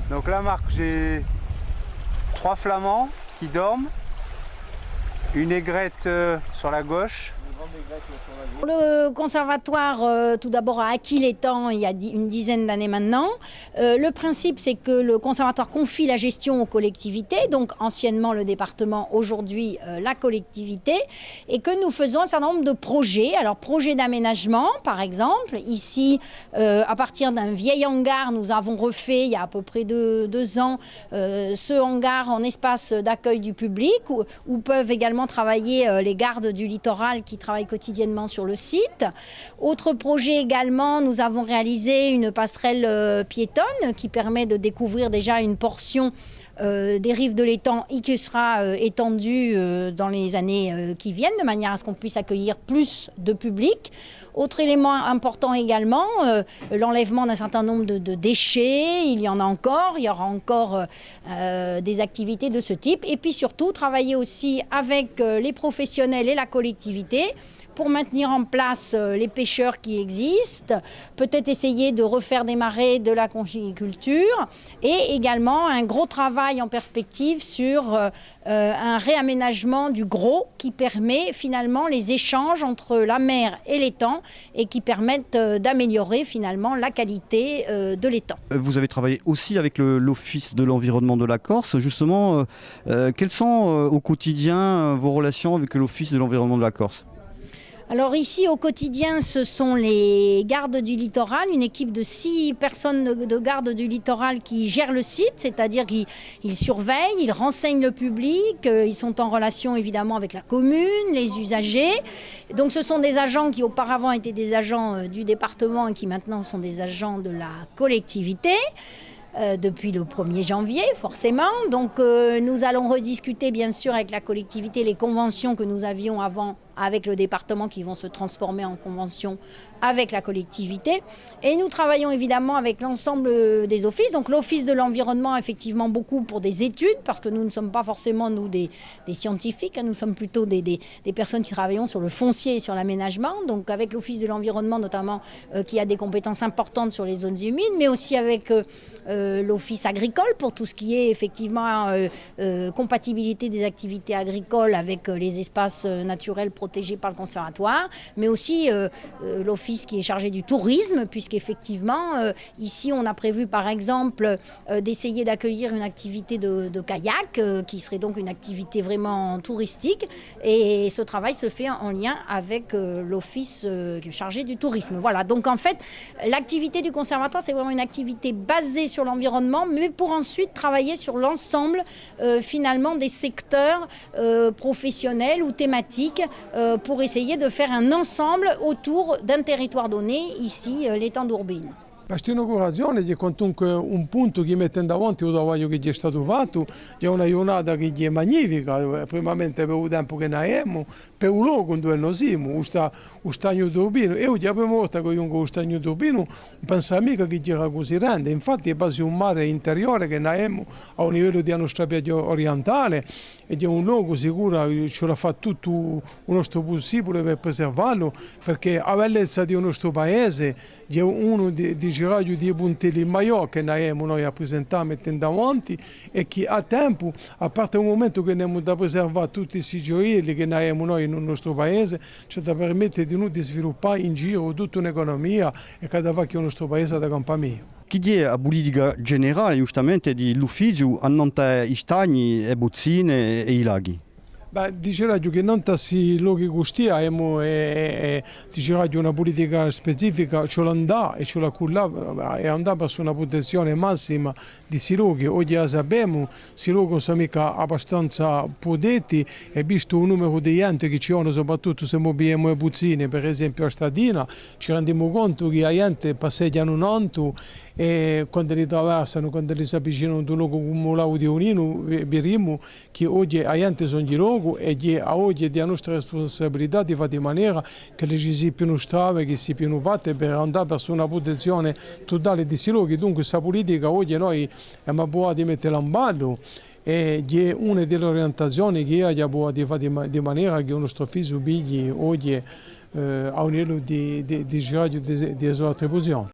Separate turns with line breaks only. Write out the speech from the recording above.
Donc là, Marc, j'ai 3 flamands qui dorment, une aigrette sur la gauche.
Le conservatoire, tout d'abord, a acquis l'étang il y a une dizaine d'années maintenant. Le principe, c'est que le conservatoire confie la gestion aux collectivités, donc anciennement le département, aujourd'hui la collectivité, et que nous faisons un certain nombre de projets. Alors, projets d'aménagement, par exemple. Ici, à partir d'un vieil hangar, nous avons refait, il y a à peu près 2 ans, ce hangar en espace d'accueil du public, où peuvent également travailler les gardes du littoral qui travaillent quotidiennement sur le site. Autre projet également, nous avons réalisé une passerelle piétonne qui permet de découvrir déjà une portion des rives de l'étang et qui sera étendue dans les années qui viennent, de manière à ce qu'on puisse accueillir plus de public. Autre élément important également, l'enlèvement d'un certain nombre de déchets. Il y en a encore, il y aura encore des activités de ce type. Et puis surtout, travailler aussi avec les professionnels et la collectivité pour maintenir en place les pêcheurs qui existent, peut-être essayer de refaire démarrer de la conchyliculture et également un gros travail en perspective sur un réaménagement du Gros qui permet finalement les échanges entre la mer et l'étang et qui permettent d'améliorer finalement la qualité de l'étang.
Vous avez travaillé aussi avec l'Office de l'environnement de la Corse. Justement, quelles sont au quotidien vos relations avec l'Office de l'environnement de la Corse ?
Alors ici, au quotidien, ce sont les gardes du littoral, une équipe de 6 personnes de gardes du littoral qui gèrent le site, c'est-à-dire qu'ils surveillent, ils renseignent le public, ils sont en relation évidemment avec la commune, les usagers. Donc ce sont des agents qui auparavant étaient des agents du département et qui maintenant sont des agents de la collectivité. Depuis le 1er janvier, forcément. Donc nous allons rediscuter bien sûr avec la collectivité les conventions que nous avions avant avec le département qui vont se transformer en convention avec la collectivité. Et nous travaillons évidemment avec l'ensemble des offices. Donc l'Office de l'environnement, effectivement, beaucoup pour des études, parce que nous ne sommes pas forcément, nous, des scientifiques, hein, nous sommes plutôt des personnes qui travaillons sur le foncier et sur l'aménagement. Donc avec l'Office de l'environnement, notamment, qui a des compétences importantes sur les zones humides, mais aussi avec l'Office agricole pour tout ce qui est effectivement compatibilité des activités agricoles avec les espaces naturels protégés par le conservatoire, mais aussi l'office qui est chargé du tourisme, puisqu'effectivement, ici, on a prévu, par exemple, d'essayer d'accueillir une activité de kayak, qui serait donc une activité vraiment touristique, et ce travail se fait en lien avec l'office chargé du tourisme. Voilà, donc en fait, l'activité du conservatoire, c'est vraiment une activité basée sur l'environnement, mais pour ensuite travailler sur l'ensemble, finalement, des secteurs professionnels ou thématiques, pour essayer de faire un ensemble autour d'un territoire donné, ici l'étang d'Urbino.
Questa inaugurazione è comunque un punto che mette davanti il lavoro che è stato fatto, è una giornata che è magnifica, primamente per il tempo che noi abbiamo, per il luogo dove noi siamo, lo stagno d'Urbino. Io la prima volta che vengo allo stagno d'Urbino non pensavo mica che era così grande, infatti è quasi un mare interiore che noi abbiamo a un livello di nostra spiaggia orientale ed è un luogo sicuro, ce l'ha fatto tutto il nostro possibile per preservarlo, perché la bellezza del nostro paese è uno di giraggio di puntelli maggiori che noi rappresentiamo mettendo davanti e che a tempo, a parte un momento che abbiamo da preservare tutti questi gioielli che noi abbiamo nel nostro paese, ci da permettere di noi di sviluppare in giro tutta un'economia e cada volta che il nostro paese da campamento.
Chi è a politica generale giustamente dell'ufficio annonta i stagni, le bozzine e i laghi?
Beh, dicevo che non si luoghi costi abbiamo dicevo una politica specifica, ce l'andà e ce la culla e andà per una protezione massima di questi luoghi. Oggi sappiamo, questi luoghi sono mica abbastanza protetti e visto il numero di gente che ci sono, soprattutto se abbiamo le buzzine, per esempio a Stadina, ci rendiamo conto che la gente passeggiano tanto e quando li attraversano, quando li si avvicinano ad un luogo come il lago di Unino, vediamo che oggi la gente sono di luogo e oggi è di nostra responsabilità di fare in maniera che ci sia più strade, che sia più fatte per andare verso una protezione totale di questi luoghi. Dunque questa politica oggi noi abbiamo provato di metterla in ballo e è una delle orientazioni che abbiamo provato di fare di maniera che il nostro figlio oggi a un livello di giraggio di sua attribuzione.